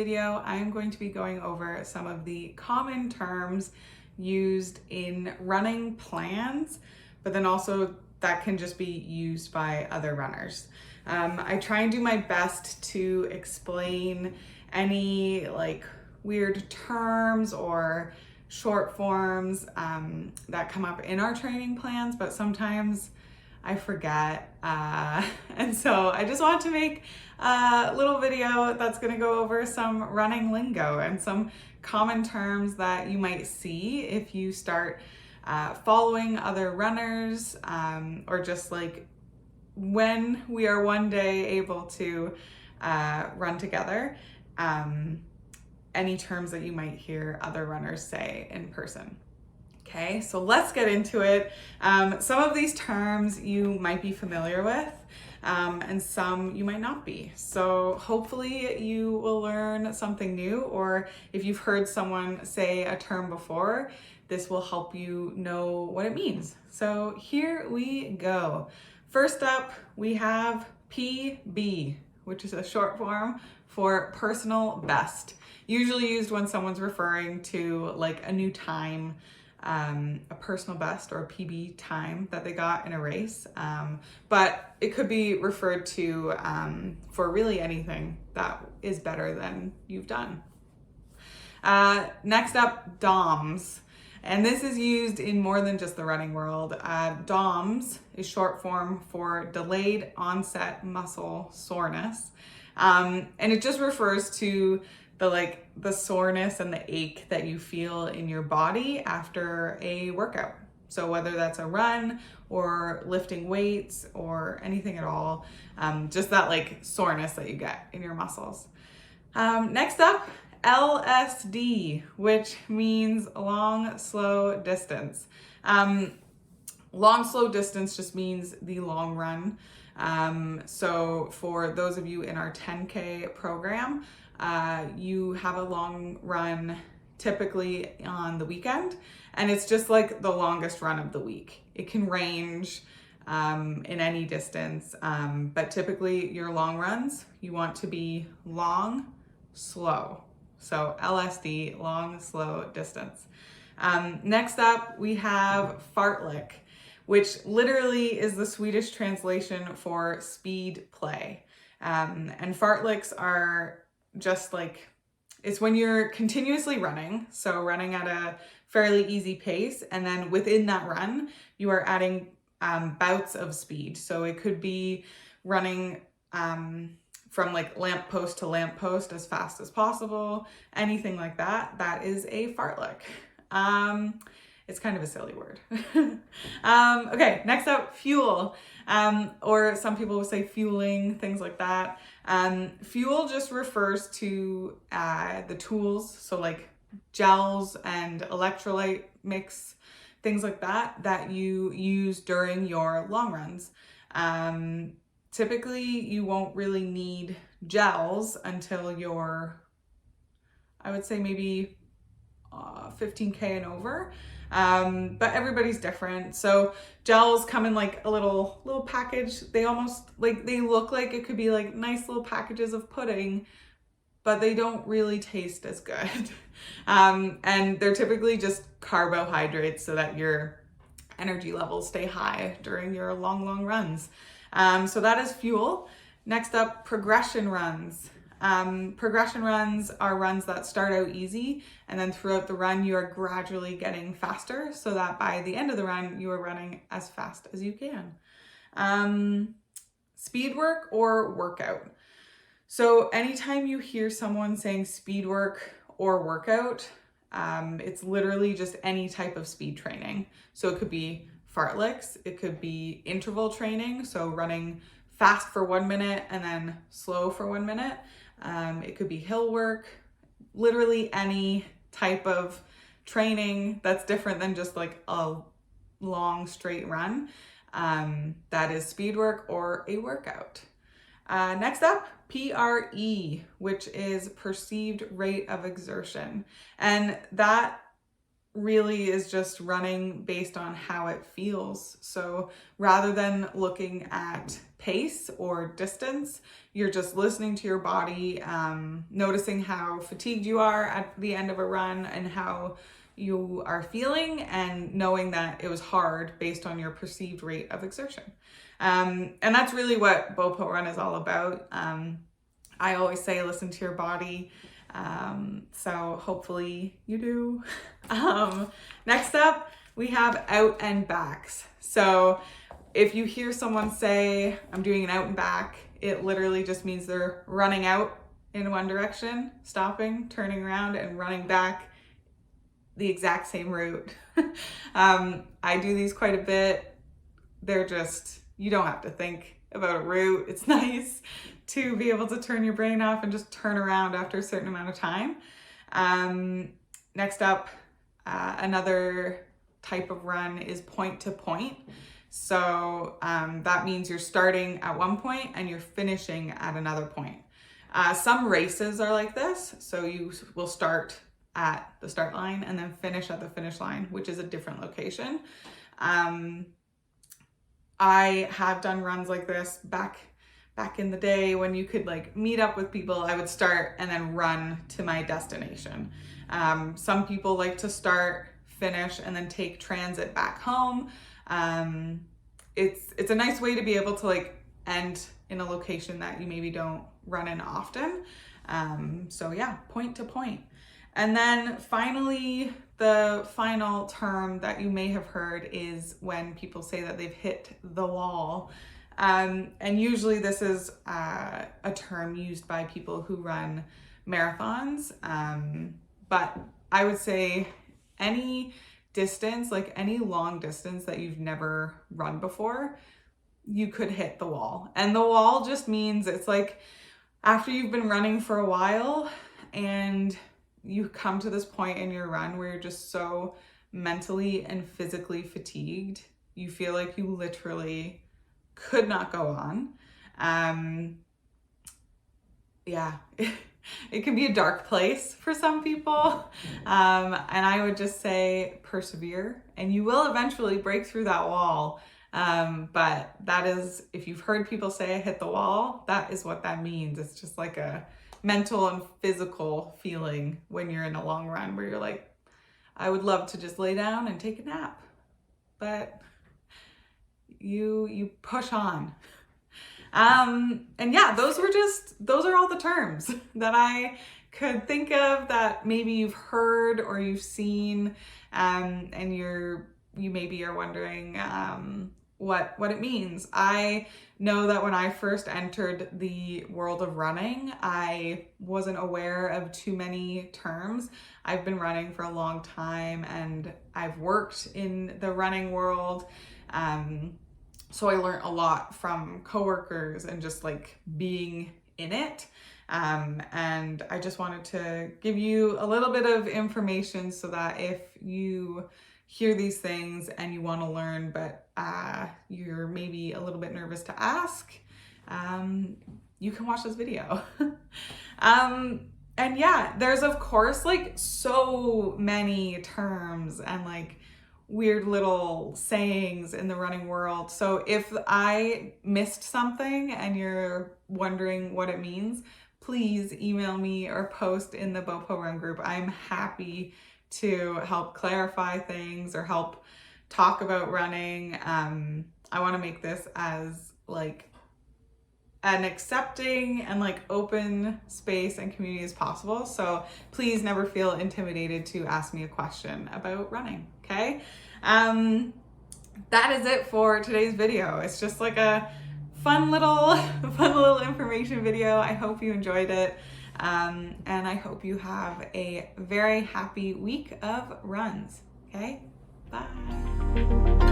video, I'm going to be going over some of the common terms used in running plans, but then also that can just be used by other runners. I try and do my best to explain any like weird terms or short forms that come up in our training plans, but sometimes I forget. And so I just want to make a little video that's going to go over some running lingo and some common terms that you might see if you start following other runners, or just like when we are one day able to run together, any terms that you might hear other runners say in person. Okay, so let's get into it. Some of these terms you might be familiar with, and some you might not be. So hopefully you will learn something new, or if you've heard someone say a term before, this will help you know what it means. So here we go. First up, we have PB, which is a short form for personal best. Usually used when someone's referring to like a new time, a personal best or a PB time that they got in a race. But it could be referred to for really anything that is better than you've done. Next up, DOMS. And this is used in more than just the running world. DOMS is short form for delayed onset muscle soreness. And it just refers to the soreness and the ache that you feel in your body after a workout. So whether that's a run or lifting weights or anything at all, just that like soreness that you get in your muscles. Next up, LSD, which means long, slow distance. Long, slow distance just means the long run. So for those of you in our 10K program, you have a long run typically on the weekend, and it's just like the longest run of the week. It can range in any distance, but typically your long runs, you want to be long, slow. So LSD, long, slow distance. Next up, we have fartlek, which literally is the Swedish translation for speed play. And fartleks are just like, it's when you're continuously running, so running at a fairly easy pace, and then within that run, you are adding bouts of speed. So it could be running from like lamppost to lamppost as fast as possible, anything like that. That is a fartlek. It's kind of a silly word. Okay, next up, fuel, or some people will say fueling, things like that. Fuel just refers to the tools, so like gels and electrolyte mix, things like that, that you use during your long runs. Typically, you won't really need gels until you're, I would say maybe 15K and over. But everybody's different. So gels come in like a little package. They almost like, they look like it could be like nice little packages of pudding, but they don't really taste as good. And they're typically just carbohydrates so that your energy levels stay high during your long runs. So that is fuel. Next up, progression runs. Progression runs are runs that start out easy, and then throughout the run you are gradually getting faster, so that by the end of the run you are running as fast as you can. Speed work or workout. So anytime you hear someone saying speed work or workout, it's literally just any type of speed training. So it could be fartleks, it could be interval training, so running fast for 1 minute and then slow for 1 minute. It could be hill work, literally any type of training that's different than just like a long straight run. That is speed work or a workout. Next up, PRE, which is perceived rate of exertion. And that really is just running based on how it feels. So rather than looking at pace or distance. You're just listening to your body, noticing how fatigued you are at the end of a run and how you are feeling, and knowing that it was hard based on your perceived rate of exertion. And that's really what BOPO run is all about. I always say, listen to your body. So hopefully you do. Next up, we have out and backs. So if you hear someone say, I'm doing an out and back, it literally just means they're running out in one direction, stopping, turning around, and running back the exact same route. I do these quite a bit. They're just, you don't have to think about a route. It's nice to be able to turn your brain off and just turn around after a certain amount of time. Next up, another type of run is point to point. So that means you're starting at one point and you're finishing at another point. Some races are like this. So you will start at the start line and then finish at the finish line, which is a different location. I have done runs like this back in the day when you could like meet up with people. I would start and then run to my destination. Some people like to start, finish, and then take transit back home. It's a nice way to be able to like end in a location that you maybe don't run in often. So yeah, point to point. And then finally, the final term that you may have heard is when people say that they've hit the wall. And usually this is a term used by people who run marathons. But I would say any distance, like any long distance that you've never run before, you could hit the wall. And the wall just means it's like after you've been running for a while and you come to this point in your run where you're just so mentally and physically fatigued, you feel like you literally could not go on. Yeah, it can be a dark place for some people. And I would just say persevere and you will eventually break through that wall. But that is, if you've heard people say I hit the wall, that is what that means. It's just like a mental and physical feeling when you're in a long run where you're like, I would love to just lay down and take a nap, but you push on. And yeah, those are all the terms that I could think of that maybe you've heard or you've seen, and you maybe are wondering what it means. I know that when I first entered the world of running, I wasn't aware of too many terms. I've been running for a long time and I've worked in the running world. So I learned a lot from coworkers and just like being in it. And I just wanted to give you a little bit of information so that if you hear these things and you want to learn, but you're maybe a little bit nervous to ask, you can watch this video. And yeah, there's of course like so many terms and like weird little sayings in the running world. So if I missed something and you're wondering what it means, please email me or post in the BOPO Run group. I'm happy to help clarify things or help talk about running. I want to make this as like an accepting and like open space and community as possible. So please never feel intimidated to ask me a question about running, okay? That is it for today's video. It's just like a fun little information video. I hope you enjoyed it. And I hope you have a very happy week of runs, okay? Bye.